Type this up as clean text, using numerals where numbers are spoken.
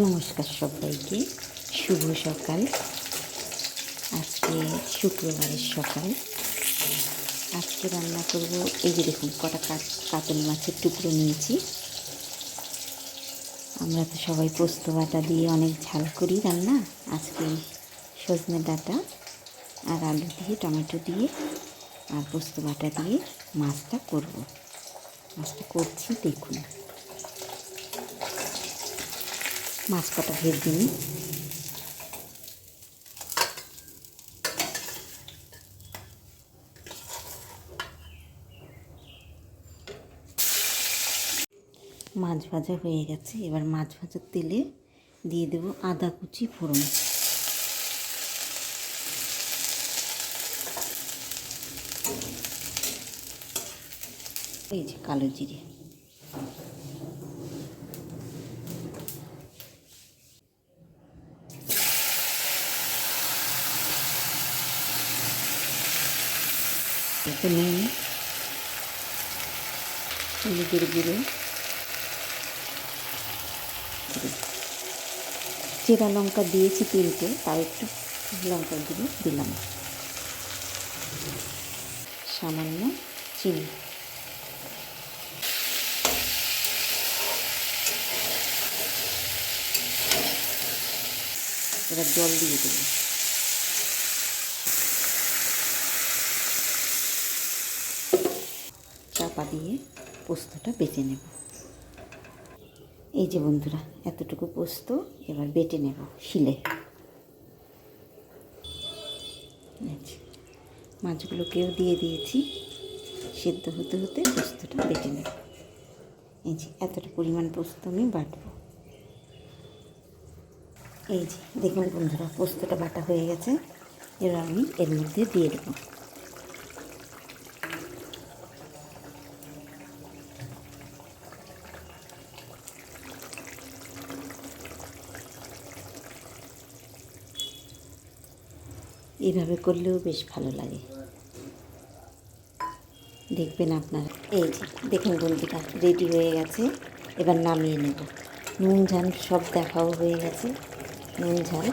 নমস্কার সবাইকে, শুভ সকাল। আজকে শুক্রবারের সকাল। আজকে রান্না করব, এই যে দেখুন কটা কাতল মাছের টুকরো নিয়েছি। আমরা তো সবাই পোস্ত বাটা দিয়ে অনেক ঝাল করি রান্না। আজকে সজনে ডাঁটা আর আলু দিয়ে, টমেটো দিয়ে আর পোস্ত বাটা দিয়ে মাছটা করব। মাছটা করছি দেখুন। মাছ কটা ভেজে নিই। মাছ ভাজা হয়ে গেছে। এবার মাছ ভাজার তেলে দিয়ে দেব আদা কুচি ফোড়ন। এই যে কালো জিরে, এতে নুন, হলুদের গুঁড়ো, চেরা লঙ্কা দিয়েছি 3টে, তাও একটু লঙ্কার গুঁড়ো দিলাম, সামান্য চিনি। এবার জল দিয়ে দেব। চাপা দিয়ে পোস্তটা বেটে নেব। এই যে বন্ধুরা, এতটুকু পোস্ত এবার বেটে নেব শিলে। মাছগুলোকেও দিয়ে দিয়েছি, সেদ্ধ হতে হতে পোস্তটা বেটে নেব। এই যে এতটা পরিমাণ পোস্ত আমি বাটবো। এই যে দেখুন বন্ধুরা, পোস্তটা বাটা হয়ে গেছে। এবার আমি এর মধ্যে দিয়ে দেবো। এইভাবে করলেও বেশ ভালো লাগে, দেখবেন আপনারা। এই যে দেখুন বন্ধুরা, রেডি হয়ে গেছে। এবার নামিয়ে নেব। নুন ঝাল সব দেখাও হয়ে গেছে। নুন ঝাল